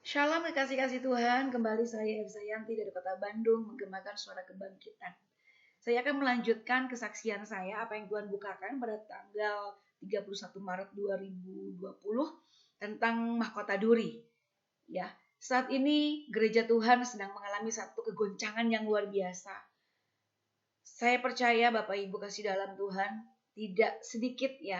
Shalom kekasih-kasih Tuhan, kembali saya Efsayanti dari kota Bandung menggemakan suara kebangkitan. Saya akan melanjutkan kesaksian saya apa yang Tuhan bukakan pada tanggal 31 Maret 2020 tentang mahkota duri. Ya, saat ini gereja Tuhan sedang mengalami satu kegoncangan yang luar biasa. Saya percaya Bapak Ibu kasih dalam Tuhan, tidak sedikit ya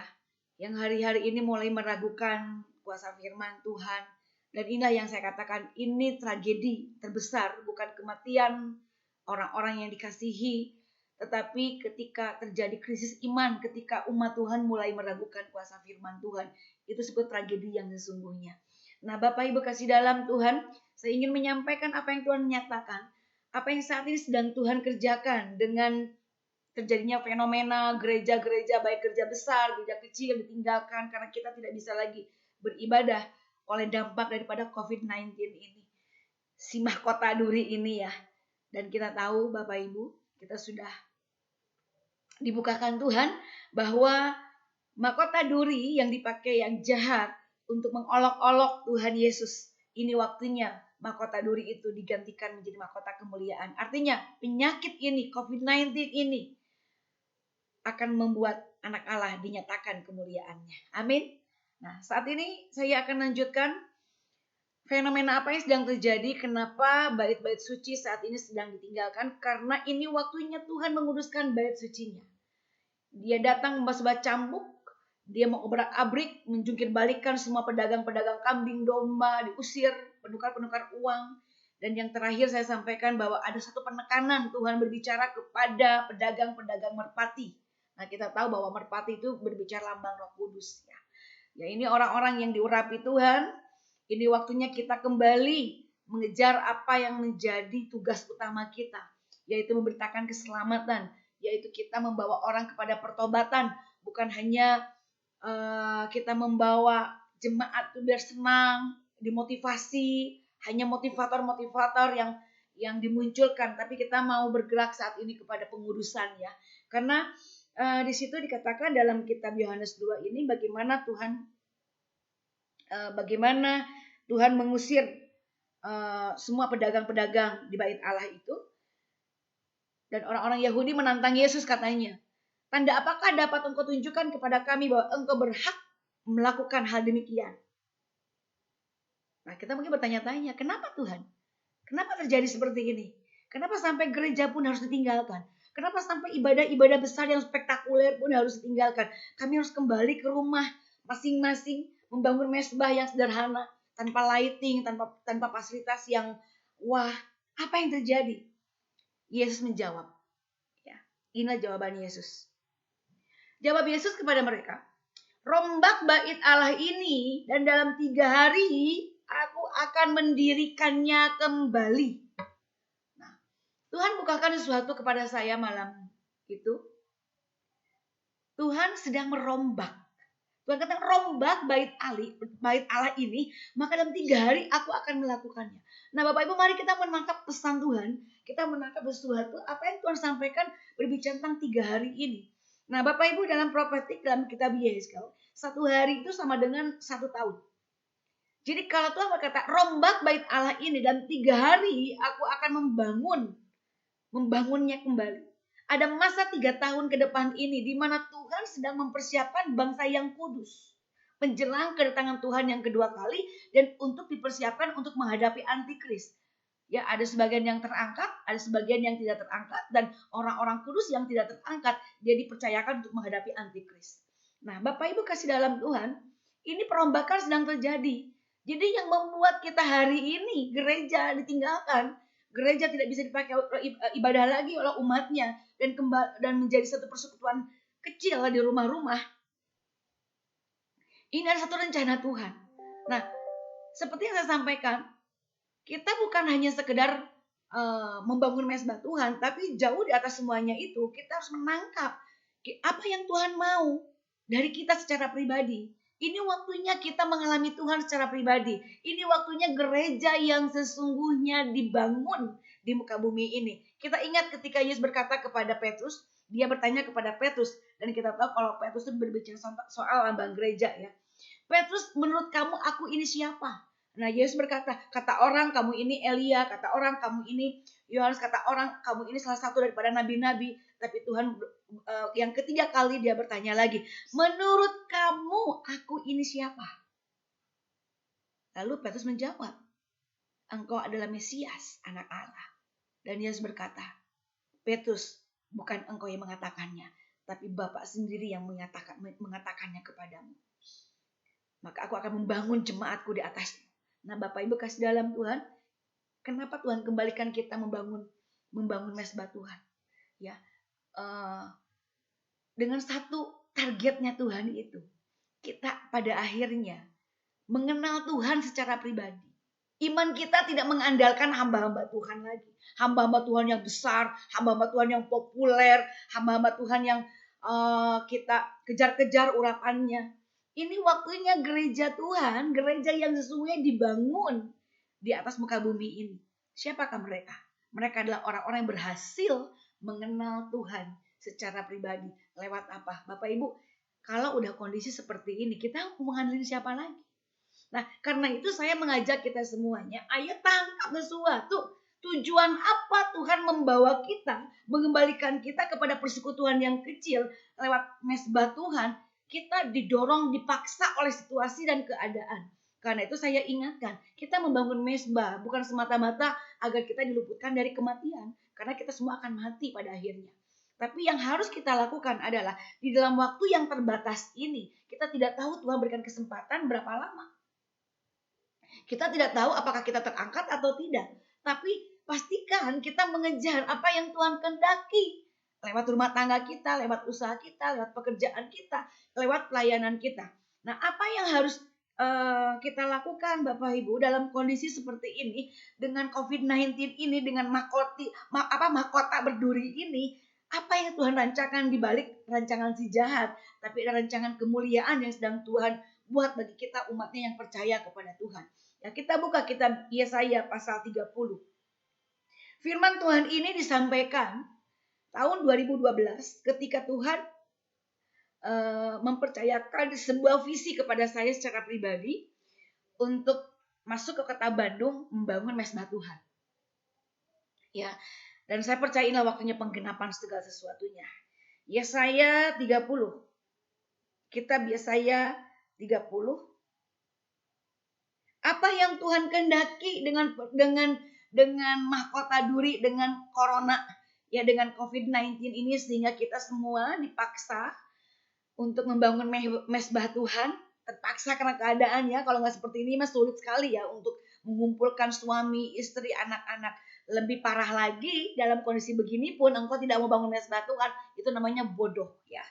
yang hari-hari ini mulai meragukan kuasa firman Tuhan. Dan inilah yang saya katakan, ini tragedi terbesar, bukan kematian orang-orang yang dikasihi, tetapi ketika terjadi krisis iman, ketika umat Tuhan mulai meragukan kuasa firman Tuhan, itu sebut tragedi yang sesungguhnya. Nah, Bapak Ibu kasih dalam Tuhan, saya ingin menyampaikan apa yang Tuhan nyatakan, apa yang saat ini sedang Tuhan kerjakan dengan terjadinya fenomena gereja-gereja baik gereja besar, gereja kecil ditinggalkan karena kita tidak bisa lagi beribadah oleh dampak daripada COVID-19 ini. Si mahkota duri ini ya. Dan kita tahu Bapak Ibu, kita sudah dibukakan Tuhan bahwa mahkota duri yang dipakai yang jahat untuk mengolok-olok Tuhan Yesus. Ini waktunya mahkota duri itu digantikan menjadi mahkota kemuliaan. Artinya penyakit ini, COVID-19 ini akan membuat anak Allah dinyatakan kemuliaannya. Amin. Nah, saat ini saya akan lanjutkan fenomena apa yang sedang terjadi, kenapa bait-bait suci saat ini sedang ditinggalkan, karena ini waktunya Tuhan menguduskan bait sucinya. Dia datang membasbah cambuk, dia mau obrak-abrik, menjungkir balikan semua pedagang-pedagang kambing domba, diusir, penukar-penukar uang. Dan yang terakhir saya sampaikan bahwa ada satu penekanan Tuhan berbicara kepada pedagang-pedagang merpati. Nah, kita tahu bahwa merpati itu berbicara lambang Roh Kudus ya. Ya, ini orang-orang yang diurapi Tuhan. Ini waktunya kita kembali mengejar apa yang menjadi tugas utama kita, yaitu memberitakan keselamatan, yaitu kita membawa orang kepada pertobatan, bukan hanya kita membawa jemaat itu biar senang, dimotivasi, hanya motivator-motivator yang dimunculkan, tapi kita mau bergerak saat ini kepada pengudusan ya. Karena di situ dikatakan dalam kitab Yohanes 2 ini bagaimana Tuhan mengusir semua pedagang-pedagang di bait Allah itu. Dan orang-orang Yahudi menantang Yesus katanya, tanda apakah dapat engkau tunjukkan kepada kami bahwa engkau berhak melakukan hal demikian? Nah, kita mungkin bertanya-tanya, kenapa Tuhan? Kenapa terjadi seperti ini? Kenapa sampai gereja pun harus ditinggalkan? Kenapa sampai ibadah-ibadah besar yang spektakuler pun harus ditinggalkan? Kami harus kembali ke rumah masing-masing, membangun mesbah yang sederhana, tanpa lighting, tanpa fasilitas yang wah, apa yang terjadi? Yesus menjawab. Ya, inilah jawaban Yesus. Jawab Yesus kepada mereka, rombak bait Allah ini dan dalam 3 hari aku akan mendirikannya kembali. Nah, Tuhan bukakan sesuatu kepada saya malam itu. Tuhan sedang merombak. Tuhan kata rombak bait Allah ini, maka dalam 3 hari aku akan melakukannya. Nah, Bapak Ibu, mari kita menangkap pesan Tuhan. Kita menangkap sesuatu apa yang Tuhan sampaikan berbicara tentang 3 hari ini. Nah, Bapak Ibu, dalam profetik dalam kitab Yeskel, 1 hari itu sama dengan 1 tahun. Jadi kalau Tuhan berkata rombak bait Allah ini dalam 3 hari aku akan membangunnya kembali. Ada masa 3 tahun ke depan ini di mana Tuhan sedang mempersiapkan bangsa yang kudus. Menjelang kedatangan Tuhan yang kedua kali dan untuk dipersiapkan untuk menghadapi antikris. Ya, ada sebagian yang terangkat, ada sebagian yang tidak terangkat, dan orang-orang kudus yang tidak terangkat dia dipercayakan untuk menghadapi antikris. Nah, Bapak Ibu kasih dalam Tuhan, ini perombakan sedang terjadi. Jadi yang membuat kita hari ini gereja ditinggalkan, gereja tidak bisa dipakai ibadah lagi oleh umatnya dan menjadi satu persekutuan kecil di rumah-rumah. Ini adalah satu rencana Tuhan. Nah, seperti yang saya sampaikan, kita bukan hanya sekedar membangun mesbah Tuhan, tapi jauh di atas semuanya itu kita harus menangkap apa yang Tuhan mau dari kita secara pribadi. Ini waktunya kita mengalami Tuhan secara pribadi. Ini waktunya gereja yang sesungguhnya dibangun di muka bumi ini. Kita ingat ketika Yesus berkata kepada Petrus, dia bertanya kepada Petrus, dan kita tahu kalau Petrus itu berbicara soal lambang gereja ya. Petrus, menurut kamu aku ini siapa? Nah, Yesus berkata, kata orang kamu ini Elia, kata orang kamu ini Yohanes, kata orang kamu ini salah satu daripada nabi-nabi. Tapi Tuhan yang ketiga kali dia bertanya lagi, menurut kamu aku ini siapa? Lalu Petrus menjawab, engkau adalah Mesias, anak Allah. Dan Yesus berkata, Petrus, bukan engkau yang mengatakannya, tapi Bapa sendiri yang mengatakannya kepadamu. Maka aku akan membangun jemaatku di atasnya. Nah, Bapak Ibu kasih dalam Tuhan, kenapa Tuhan kembalikan kita membangun mesbah Tuhan? Ya, dengan satu targetnya Tuhan itu, kita pada akhirnya mengenal Tuhan secara pribadi. Iman kita tidak mengandalkan hamba-hamba Tuhan lagi, hamba-hamba Tuhan yang besar, hamba-hamba Tuhan yang populer, hamba-hamba Tuhan yang kita kejar-kejar urapannya. Ini waktunya gereja Tuhan, gereja yang sesungguhnya dibangun di atas muka bumi ini. Siapakah mereka? Mereka adalah orang-orang yang berhasil mengenal Tuhan secara pribadi. Lewat apa? Bapak Ibu, kalau udah kondisi seperti ini, kita mau ngandelin siapa lagi? Nah, karena itu saya mengajak kita semuanya, ayo tangkap sesuatu. Tujuan apa Tuhan membawa kita, mengembalikan kita kepada persekutuan yang kecil lewat mesbah Tuhan. Kita didorong, dipaksa oleh situasi dan keadaan. Karena itu saya ingatkan, kita membangun mesbah bukan semata-mata agar kita diluputkan dari kematian. Karena kita semua akan mati pada akhirnya. Tapi yang harus kita lakukan adalah di dalam waktu yang terbatas ini, kita tidak tahu Tuhan berikan kesempatan berapa lama. Kita tidak tahu apakah kita terangkat atau tidak. Tapi pastikan kita mengejar apa yang Tuhan kehendaki. Lewat rumah tangga kita, lewat usaha kita, lewat pekerjaan kita, lewat pelayanan kita. Nah, apa yang harus kita lakukan Bapak Ibu dalam kondisi seperti ini, dengan COVID-19 ini, dengan mahkota berduri ini, apa yang Tuhan rancangkan di balik rancangan si jahat, tapi ada rancangan kemuliaan yang sedang Tuhan buat bagi kita umatnya yang percaya kepada Tuhan. Ya, kita buka kitab Yesaya pasal 30. Firman Tuhan ini disampaikan tahun 2012 ketika Tuhan mempercayakan sebuah visi kepada saya secara pribadi untuk masuk ke kota Bandung membangun mesbah Tuhan. Ya, dan saya percaya inilah waktunya penggenapan segala sesuatunya. Yesaya 30. Kitab Yesaya 30. Apa yang Tuhan kehendaki dengan mahkota duri, dengan corona, ya dengan COVID-19 ini, sehingga kita semua dipaksa untuk membangun mesbah Tuhan, terpaksa karena keadaannya. Kalau nggak seperti ini mas sulit sekali ya untuk mengumpulkan suami, istri, anak-anak. Lebih parah lagi dalam kondisi begini pun engkau tidak mau bangun mesbah Tuhan, itu namanya bodoh ya.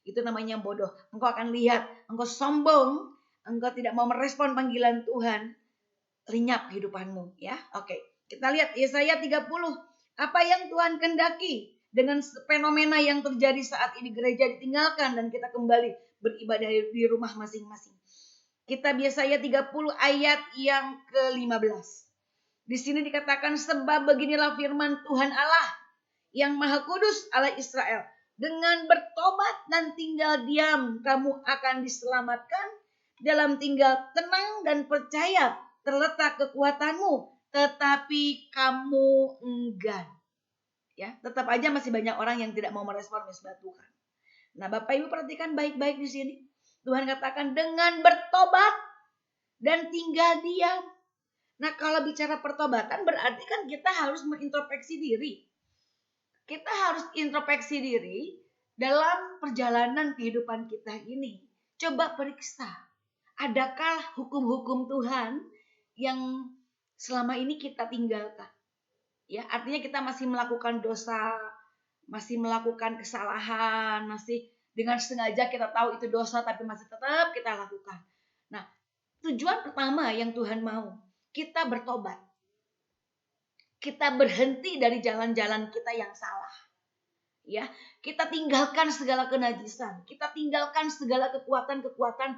Itu namanya bodoh. Engkau akan lihat, engkau sombong, engkau tidak mau merespon panggilan Tuhan, lenyap kehidupanmu ya. Oke, kita lihat Yesaya 30. Apa yang Tuhan kehendaki dengan fenomena yang terjadi saat ini, gereja ditinggalkan dan kita kembali beribadah di rumah masing-masing. Kita Yesaya 30 ayat yang ke-15. Di sini dikatakan, sebab beginilah firman Tuhan Allah yang Maha Kudus, Allah Israel. Dengan bertobat dan tinggal diam, kamu akan diselamatkan. Dalam tinggal tenang dan percaya terletak kekuatanmu, tetapi kamu enggan. Ya, tetap aja masih banyak orang yang tidak mau merespon mesbah Tuhan. Nah, Bapak Ibu perhatikan baik-baik di sini. Tuhan katakan dengan bertobat dan tinggal diam. Nah, kalau bicara pertobatan berarti kan kita harus mengintrospeksi diri. Kita harus introspeksi diri dalam perjalanan kehidupan kita ini. Coba periksa, adakah hukum-hukum Tuhan yang selama ini kita tinggalkan? Ya, artinya kita masih melakukan dosa, masih melakukan kesalahan, masih dengan sengaja kita tahu itu dosa tapi masih tetap kita lakukan. Nah, tujuan pertama yang Tuhan mau, kita bertobat. Kita berhenti dari jalan-jalan kita yang salah. Ya, kita tinggalkan segala kenajisan, kita tinggalkan segala kekuatan-kekuatan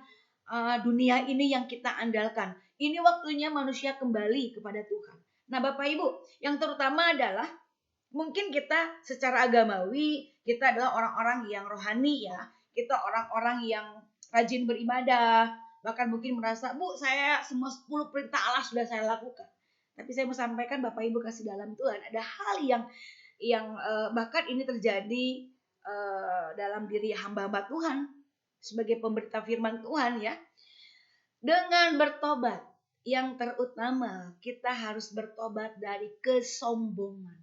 dunia ini yang kita andalkan. Ini waktunya manusia kembali kepada Tuhan. Nah, Bapak Ibu, yang terutama adalah mungkin kita secara agamawi, kita adalah orang-orang yang rohani ya. Kita orang-orang yang rajin beribadah, Bahkan mungkin merasa, Bu, saya semua 10 perintah Allah sudah saya lakukan. Tapi saya mau sampaikan Bapak Ibu kasih dalam Tuhan, ada hal yang bahkan ini terjadi dalam diri hamba-hamba Tuhan sebagai pemberita firman Tuhan ya. Dengan bertobat, yang terutama kita harus bertobat dari kesombongan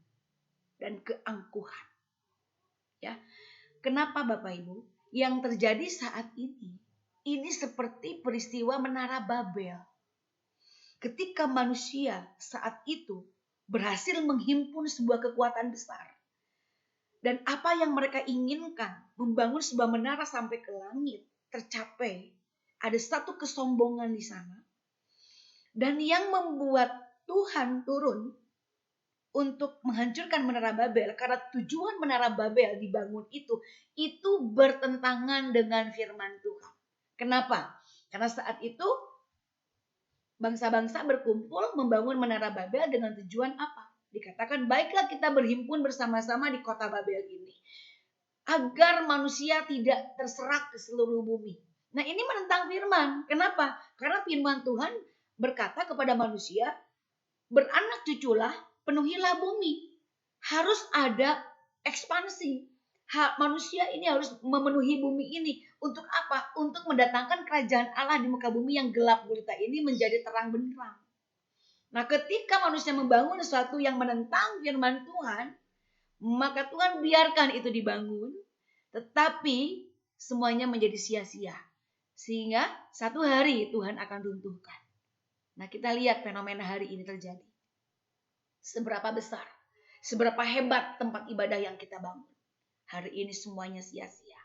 dan keangkuhan. Ya. Kenapa Bapak Ibu? Yang terjadi saat ini seperti peristiwa Menara Babel. Ketika manusia saat itu berhasil menghimpun sebuah kekuatan besar. Dan apa yang mereka inginkan, membangun sebuah menara sampai ke langit, tercapai. Ada satu kesombongan di sana. Dan yang membuat Tuhan turun untuk menghancurkan Menara Babel, karena tujuan Menara Babel dibangun itu bertentangan dengan firman Tuhan. Kenapa? Karena saat itu bangsa-bangsa berkumpul membangun Menara Babel dengan tujuan apa? Dikatakan, baiklah kita berhimpun bersama-sama di kota Babel ini, agar manusia tidak terserak ke seluruh bumi. Nah, ini menentang firman. Kenapa? Karena firman Tuhan berkata kepada manusia, beranak cuculah, penuhilah bumi. Harus ada ekspansi. Manusia ini harus memenuhi bumi ini. Untuk apa? Untuk mendatangkan kerajaan Allah di muka bumi yang gelap gulita ini menjadi terang benderang. Nah, ketika manusia membangun sesuatu yang menentang firman Tuhan, maka Tuhan biarkan itu dibangun, tetapi semuanya menjadi sia-sia. Sehingga satu hari Tuhan akan runtuhkan. Nah, kita lihat fenomena hari ini terjadi. Seberapa besar, seberapa hebat tempat ibadah yang kita bangun. Hari ini semuanya sia-sia.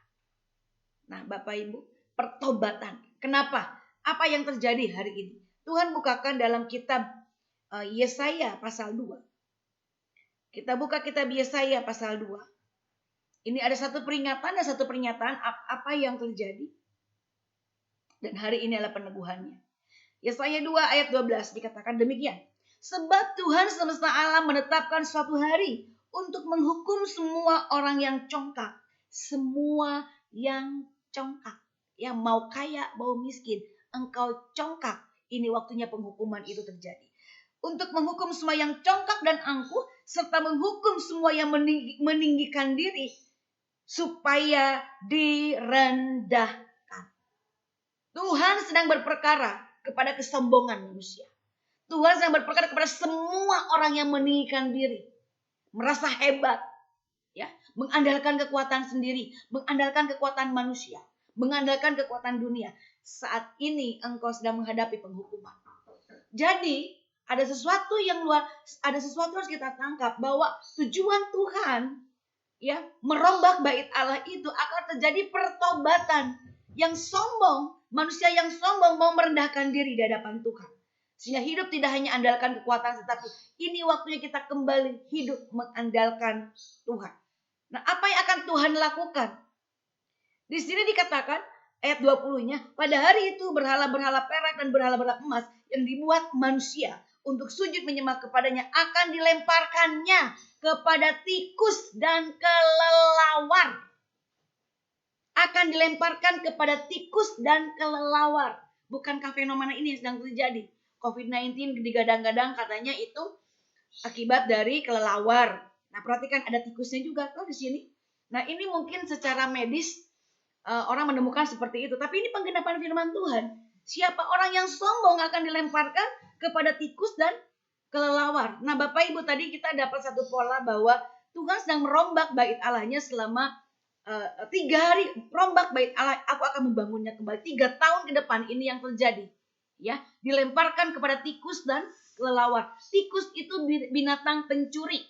Nah, Bapak Ibu, pertobatan. Kenapa? Apa yang terjadi hari ini? Tuhan bukakan dalam kitab Yesaya pasal 2. Kita buka kitab Yesaya pasal 2. Ini ada satu peringatan dan satu pernyataan apa yang terjadi. Dan hari ini adalah peneguhannya. Yesaya 2 ayat 12 dikatakan demikian. Sebab Tuhan semesta alam menetapkan suatu hari untuk menghukum semua orang yang congkak. Semua yang congkak. Yang mau kaya, mau miskin. Engkau congkak. Ini waktunya penghukuman itu terjadi. Untuk menghukum semua yang congkak dan angkuh. Serta menghukum semua yang meninggikan diri. Supaya direndahkan. Tuhan sedang berperkara kepada kesombongan manusia. Tuhan sedang berperkara kepada semua orang yang meninggikan diri, merasa hebat, ya, mengandalkan kekuatan sendiri, mengandalkan kekuatan manusia, mengandalkan kekuatan dunia. Saat ini engkau sedang menghadapi penghukuman. Jadi ada sesuatu yang harus kita tangkap, bahwa tujuan Tuhan, ya, merombak bait Allah itu akan terjadi pertobatan. Yang sombong, manusia yang sombong mau merendahkan diri di hadapan Tuhan. Sehingga hidup tidak hanya andalkan kekuatan, tetapi ini waktunya kita kembali hidup mengandalkan Tuhan. Nah, apa yang akan Tuhan lakukan? Di sini dikatakan ayat 20-nya, pada hari itu berhala-berhala perak dan berhala-berhala emas yang dibuat manusia untuk sujud menyembah kepadanya akan dilemparkannya kepada tikus dan kelelawar. Akan dilemparkan kepada tikus dan kelelawar. Bukankah fenomena ini yang sedang terjadi? COVID-19 digadang-gadang katanya itu akibat dari kelelawar. Nah, perhatikan ada tikusnya juga tuh di sini. Nah, ini mungkin secara medis orang menemukan seperti itu. Tapi ini penggenapan firman Tuhan. Siapa orang yang sombong akan dilemparkan kepada tikus dan kelelawar. Nah, Bapak Ibu, tadi kita dapat satu pola bahwa Tuhan sedang merombak bait Allahnya selama 3 hari. Rombak bait Allah, aku akan membangunnya kembali. 3 tahun ke depan ini yang terjadi. Ya, dilemparkan kepada tikus dan kelelawar. Tikus itu binatang pencuri.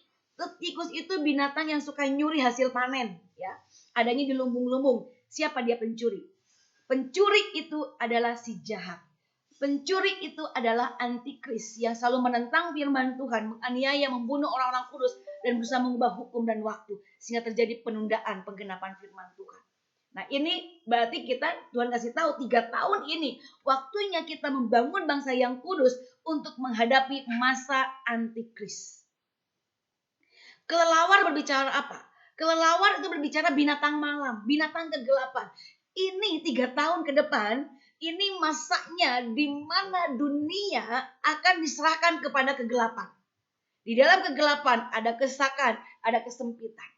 Tikus itu binatang yang suka nyuri hasil panen. Ya, adanya di lumbung-lumbung. Siapa dia pencuri? Pencuri itu adalah si jahat. Pencuri itu adalah antikris yang selalu menentang firman Tuhan, menganiaya, membunuh orang-orang kudus, dan berusaha mengubah hukum dan waktu, sehingga terjadi penundaan penggenapan firman Tuhan. Nah, ini berarti Tuhan kasih tahu 3 tahun ini waktunya kita membangun bangsa yang kudus untuk menghadapi masa antikris. Kelelawar berbicara apa? Kelelawar itu berbicara binatang malam, binatang kegelapan. Ini 3 tahun ke depan Ini masanya di mana dunia akan diserahkan kepada kegelapan. Di dalam kegelapan ada kesesakan, ada kesempitan.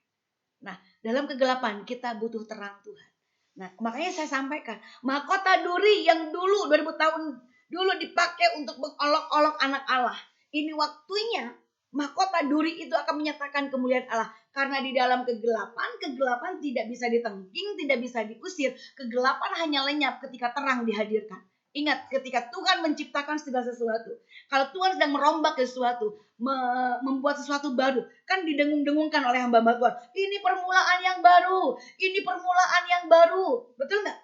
Nah, dalam kegelapan kita butuh terang Tuhan. Nah, makanya saya sampaikan, mahkota duri yang dulu 2000 tahun dulu dipakai untuk mengolok-olok anak Allah. Ini waktunya mahkota duri itu akan menyatakan kemuliaan Allah. Karena di dalam kegelapan tidak bisa ditengking, tidak bisa diusir. Kegelapan hanya lenyap ketika terang dihadirkan. Ingat, ketika Tuhan menciptakan segala sesuatu, kalau Tuhan sedang merombak sesuatu, membuat sesuatu baru, kan didengung-dengungkan oleh hamba-hamba Tuhan. Ini permulaan yang baru, ini permulaan yang baru, betul nggak?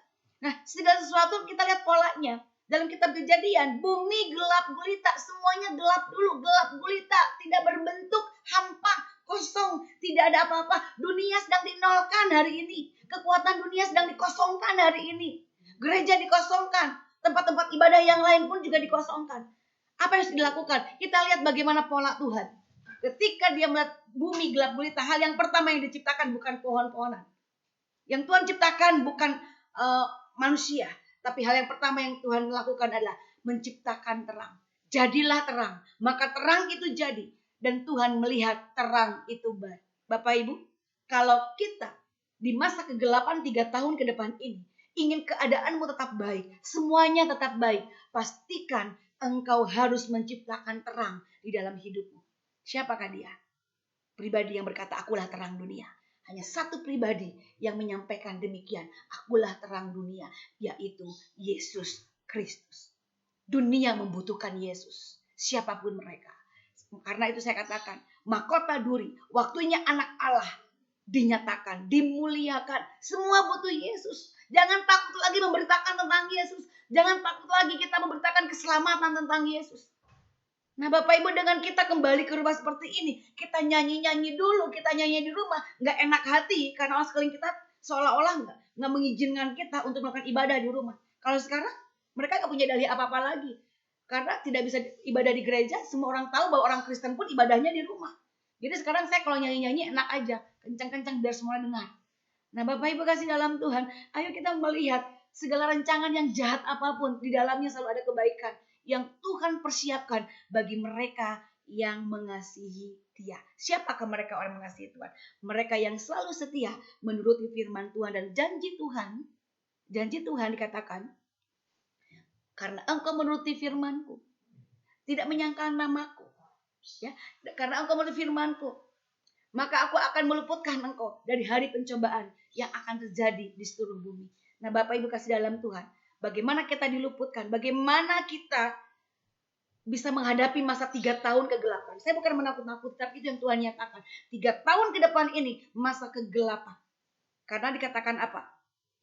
Nah, segala sesuatu kita lihat polanya. Dalam kitab Kejadian, bumi gelap gulita, semuanya gelap dulu, gelap gulita, tidak berbentuk, hampa, kosong, tidak ada apa-apa. Dunia sedang dinolkan hari ini, kekuatan dunia sedang dikosongkan hari ini, gereja dikosongkan, tempat-tempat ibadah yang lain pun juga dikosongkan. Apa yang harus dilakukan? Kita lihat bagaimana pola Tuhan. Ketika dia melihat bumi gelap gulita, hal yang pertama yang diciptakan bukan pohon-pohonan. Yang Tuhan ciptakan bukan manusia, tapi hal yang pertama yang Tuhan lakukan adalah menciptakan terang. Jadilah terang, maka terang itu jadi. Dan Tuhan melihat terang itu baik. Bapak Ibu, kalau kita di masa kegelapan 3 tahun ke depan ini ingin keadaanmu tetap baik, semuanya tetap baik, pastikan engkau harus menciptakan terang di dalam hidupmu. Siapakah dia? Pribadi yang berkata, akulah terang dunia. Hanya satu pribadi yang menyampaikan demikian, akulah terang dunia, yaitu Yesus Kristus. Dunia membutuhkan Yesus, siapapun mereka. Karena itu saya katakan, mahkota duri, waktunya anak Allah dinyatakan, dimuliakan. Semua butuh Yesus. Jangan takut lagi memberitakan tentang Yesus. Jangan takut lagi kita memberitakan keselamatan tentang Yesus. Nah, Bapak Ibu, dengan kita kembali ke rumah seperti ini, kita nyanyi-nyanyi dulu, kita nyanyi di rumah, nggak enak hati karena orang sekeliling kita seolah-olah nggak mengizinkan kita untuk melakukan ibadah di rumah. Kalau sekarang mereka nggak punya dalih apa-apa lagi, karena tidak bisa ibadah di gereja. Semua orang tahu bahwa orang Kristen pun ibadahnya di rumah. Jadi sekarang saya kalau nyanyi-nyanyi enak aja, kencang-kencang biar semua dengar. Nah, Bapak Ibu kasih dalam Tuhan, ayo kita melihat segala rancangan yang jahat apapun, di dalamnya selalu ada kebaikan yang Tuhan persiapkan bagi mereka yang mengasihi Dia. Siapakah mereka orang mengasihi Tuhan? Mereka yang selalu setia menuruti firman Tuhan dan janji Tuhan. Janji Tuhan dikatakan, karena engkau menuruti firman-Ku, tidak menyangkal namaku, ya, karena engkau menuruti firman-Ku, maka aku akan meluputkan engkau dari hari pencobaan yang akan terjadi di seluruh bumi. Nah, Bapak Ibu kasih dalam Tuhan, bagaimana kita diluputkan? Bagaimana kita bisa menghadapi masa 3 tahun kegelapan? Saya bukan menakut-nakuti, tapi itu yang Tuhan nyatakan. 3 tahun ke depan ini masa kegelapan. Karena dikatakan apa?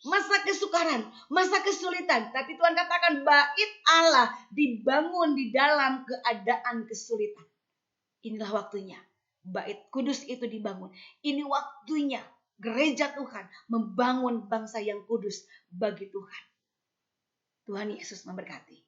Masa kesukaran, masa kesulitan. Tapi Tuhan katakan bait Allah dibangun di dalam keadaan kesulitan. Inilah waktunya bait kudus itu dibangun. Ini waktunya gereja Tuhan membangun bangsa yang kudus bagi Tuhan. Tuhan Yesus memberkati.